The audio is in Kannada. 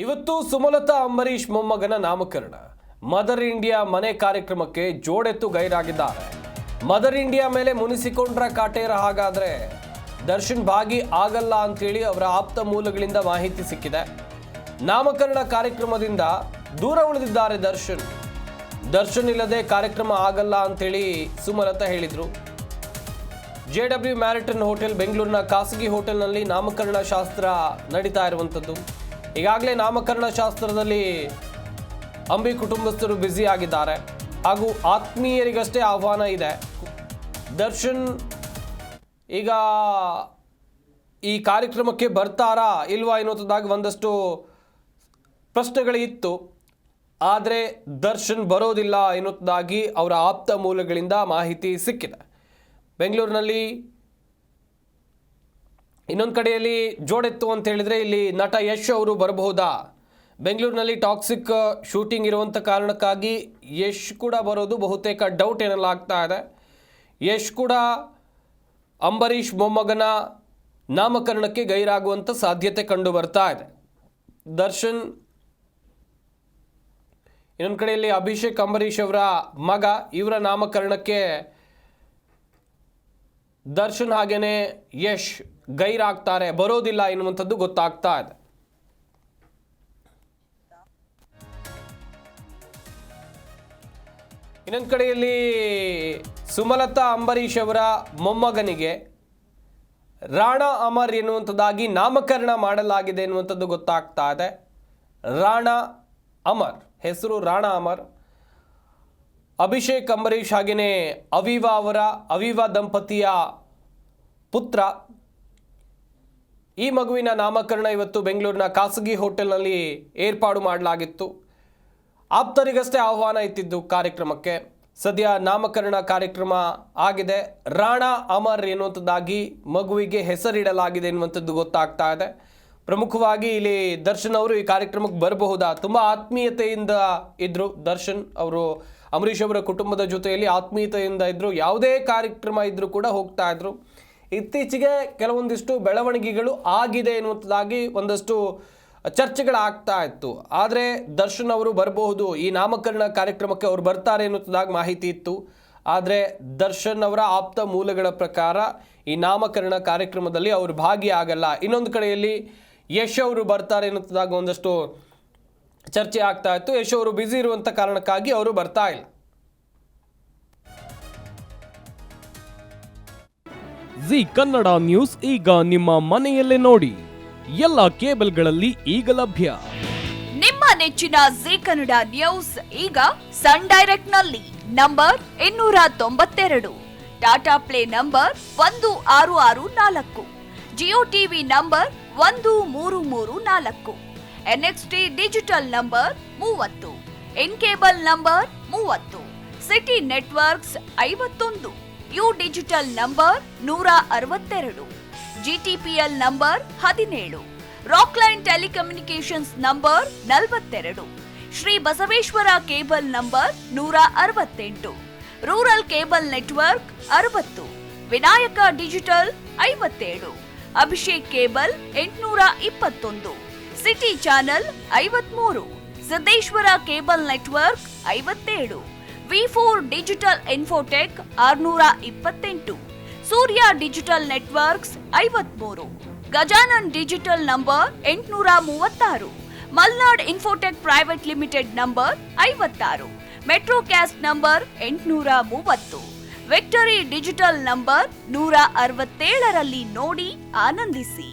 ಇವತ್ತು ಸುಮಲತಾ ಅಂಬರೀಶ್ ಮೊಮ್ಮಗನ ನಾಮಕರಣ. ಮದರ್ ಇಂಡಿಯಾ ಮನೆ ಕಾರ್ಯಕ್ರಮಕ್ಕೆ ಜೋಡೆತ್ತು ಗೈರಾಗಿದ್ದಾರೆ. ಮದರ್ ಇಂಡಿಯಾ ಮೇಲೆ ಮುನಿಸಿಕೊಂಡ್ರ ಕಾಟೇರ. ಹಾಗಾದ್ರೆ ದರ್ಶನ್ ಭಾಗಿ ಆಗಲ್ಲ ಅಂತೇಳಿ ಅವರ ಆಪ್ತ ಮೂಲಗಳಿಂದ ಮಾಹಿತಿ ಸಿಕ್ಕಿದೆ. ನಾಮಕರಣ ಕಾರ್ಯಕ್ರಮದಿಂದ ದೂರ ಉಳಿದಿದ್ದಾರೆ ದರ್ಶನ್ ಇಲ್ಲದೆ ಕಾರ್ಯಕ್ರಮ ಆಗಲ್ಲ ಅಂತೇಳಿ ಸುಮಲತಾ ಹೇಳಿದ್ರು. JW ಮ್ಯಾರಿಟನ್ ಹೋಟೆಲ್ ಬೆಂಗಳೂರಿನ ಖಾಸಗಿ ಹೋಟೆಲ್ನಲ್ಲಿ ನಾಮಕರಣ ಶಾಸ್ತ್ರ ನಡೀತಾ ಇರುವಂಥದ್ದು. ಈಗಾಗಲೇ ನಾಮಕರಣ ಶಾಸ್ತ್ರದಲ್ಲಿ ಅಂಬಿ ಕುಟುಂಬಸ್ಥರು ಬ್ಯುಸಿ ಆಗಿದ್ದಾರೆ ಹಾಗೂ ಆತ್ಮೀಯರಿಗಷ್ಟೇ ಆಹ್ವಾನ ಇದೆ. ದರ್ಶನ್ ಈಗ ಈ ಕಾರ್ಯಕ್ರಮಕ್ಕೆ ಬರ್ತಾರಾ ಇಲ್ವಾ ಎನ್ನುವುದಾಗಿ ಒಂದಷ್ಟು ಪ್ರಶ್ನೆಗಳಿತ್ತು. ಆದರೆ ದರ್ಶನ್ ಬರೋದಿಲ್ಲ ಎನ್ನುವುದಾಗಿ ಅವರ ಆಪ್ತ ಮೂಲಗಳಿಂದ ಮಾಹಿತಿ ಸಿಕ್ಕಿದೆ. ಬೆಂಗಳೂರಿನಲ್ಲಿ ಇನ್ನೊಂದು ಕಡೆಯಲ್ಲಿ ಜೋಡೆತ್ತು ಅಂತ ಹೇಳಿದರೆ ಇಲ್ಲಿ ನಟ ಯಶ್ ಅವರು ಬರಬಹುದಾ? ಬೆಂಗಳೂರಿನಲ್ಲಿ ಟಾಕ್ಸಿಕ್ ಶೂಟಿಂಗ್ ಇರುವಂಥ ಕಾರಣಕ್ಕಾಗಿ ಯಶ್ ಕೂಡ ಬರೋದು ಬಹುತೇಕ ಡೌಟ್ ಎನ್ನಲಾಗ್ತಾ ಇದೆ. ಯಶ್ ಕೂಡ ಅಂಬರೀಶ್ ಮೊಮ್ಮಗನ ನಾಮಕರಣಕ್ಕೆ ಗೈರಾಗುವಂಥ ಸಾಧ್ಯತೆ ಕಂಡು ಬರ್ತಾ ಇದೆ. ದರ್ಶನ್ ಇನ್ನೊಂದು ಕಡೆಯಲ್ಲಿ ಅಭಿಷೇಕ್ ಅಂಬರೀಶ್ ಅವರ ಮಗ, ಇವರ ನಾಮಕರಣಕ್ಕೆ ದರ್ಶನ್ ಹಾಗೇನೆ ಯಶ್ ಗೈರಾಗ್ತಾರೆ, ಬರೋದಿಲ್ಲ ಎನ್ನುವಂಥದ್ದು ಗೊತ್ತಾಗ್ತಾ ಇದೆ. ಇನ್ನೊಂದು ಕಡೆಯಲ್ಲಿ ಸುಮಲತಾ ಅಂಬರೀಶ್ ಅವರ ಮೊಮ್ಮಗನಿಗೆ ರಾಣಾ ಅಮರ್ ಎನ್ನುವಂಥದ್ದಾಗಿ ನಾಮಕರಣ ಮಾಡಲಾಗಿದೆ ಎನ್ನುವಂಥದ್ದು ಗೊತ್ತಾಗ್ತಾ ಇದೆ. ರಾಣಾ ಅಮರ್, ಹೆಸರು ರಾಣಾ ಅಮರ್. ಅಭಿಷೇಕ್ ಅಂಬರೀಶ್ ಹಾಗೆಯೇ ಅವಿವಾ ದಂಪತಿಯ ಪುತ್ರ. ಈ ಮಗುವಿನ ನಾಮಕರಣ ಇವತ್ತು ಬೆಂಗಳೂರಿನ ಖಾಸಗಿ ಹೋಟೆಲ್ನಲ್ಲಿ ಏರ್ಪಾಡು ಮಾಡಲಾಗಿತ್ತು. ಆಪ್ತರಿಗಷ್ಟೇ ಆಹ್ವಾನ ಇತ್ತಿದ್ದು ಕಾರ್ಯಕ್ರಮಕ್ಕೆ. ಸದ್ಯ ನಾಮಕರಣ ಕಾರ್ಯಕ್ರಮ ಆಗಿದೆ. ರಾಣಾ ಅಮರ್ ಎನ್ನುವಂಥದ್ದಾಗಿ ಮಗುವಿಗೆ ಹೆಸರಿಡಲಾಗಿದೆ ಎನ್ನುವಂಥದ್ದು ಗೊತ್ತಾಗ್ತಾ ಇದೆ. ಪ್ರಮುಖವಾಗಿ ಇಲ್ಲಿ ದರ್ಶನ್ ಅವರು ಈ ಕಾರ್ಯಕ್ರಮಕ್ಕೆ ಬರಬಹುದಾ? ತುಂಬ ಆತ್ಮೀಯತೆಯಿಂದ ಇದ್ದರು ದರ್ಶನ್ ಅವರು. ಅಂಬರೀಶ್ ಅವರ ಕುಟುಂಬದ ಜೊತೆಯಲ್ಲಿ ಆತ್ಮೀಯತೆಯಿಂದ ಇದ್ದರು. ಯಾವುದೇ ಕಾರ್ಯಕ್ರಮ ಇದ್ದರೂ ಕೂಡ ಹೋಗ್ತಾ ಇದ್ರು. ಇತ್ತೀಚೆಗೆ ಕೆಲವೊಂದಿಷ್ಟು ಬೆಳವಣಿಗೆಗಳು ಆಗಿದೆ ಎನ್ನುವಂಥದ್ದಾಗಿ ಒಂದಷ್ಟು ಚರ್ಚೆಗಳಾಗ್ತಾ ಇತ್ತು. ಆದರೆ ದರ್ಶನ್ ಅವರು ಬರಬಹುದು, ಈ ನಾಮಕರಣ ಕಾರ್ಯಕ್ರಮಕ್ಕೆ ಅವರು ಬರ್ತಾರೆ ಎನ್ನುವಂಥದ್ದಾಗಿ ಮಾಹಿತಿ ಇತ್ತು. ಆದರೆ ದರ್ಶನ್ ಅವರ ಆಪ್ತ ಮೂಲಗಳ ಪ್ರಕಾರ ಈ ನಾಮಕರಣ ಕಾರ್ಯಕ್ರಮದಲ್ಲಿ ಅವರು ಭಾಗಿಯಾಗಲ್ಲ. ಇನ್ನೊಂದು ಕಡೆಯಲ್ಲಿ ಯಶ್ ಅವರು ಬರ್ತಾರೆ ಎನ್ನುವಂಥದ್ದಾಗಿ ಒಂದಷ್ಟು ಚರ್ಚೆ ಆಗ್ತಾ ಇತ್ತು. ಯಶ್ ಅವರು ಬ್ಯುಸಿ ಇರುವಂಥ ಕಾರಣಕ್ಕಾಗಿ ಅವರು ಬರ್ತಾ ಇಲ್ಲ. ಜಿ ಕನ್ನಡ ನ್ಯೂಸ್ ಈಗ ನಿಮ್ಮ ಮನೆಯಲ್ಲೇ ನೋಡಿ. ಎಲ್ಲ ಕೇಬಲ್ಗಳಲ್ಲಿ ಈಗ ಲಭ್ಯ. ನಿಮ್ಮ ನೆಚ್ಚಿನ ಜಿ ಕನ್ನಡ ನ್ಯೂಸ್ ಈಗ ಸನ್ ಡೈರೆಕ್ಟ್ ನಲ್ಲಿ number 292, Tata play number 1664, Jio TV number 1334, NXT digital number 30, in cable number 30, city networks 51, U digital number 162, GTPL number 17, Rockline telecommunications number 42, Shri Basaveshwara cable number 168, rural cable network 60, Vinayaka digital 57, Abhishek cable 821, city channel 53, Siddeshwara cable network 57, V4 digital Infotech 628, Surya digital networks 53, Gajanan digital number 836, Malnad Infotech Private Limited number 56, Metrocast number 830, Victory Digital number 167ರಲ್ಲಿ ನೋಡಿ ಆನಂದಿಸಿ.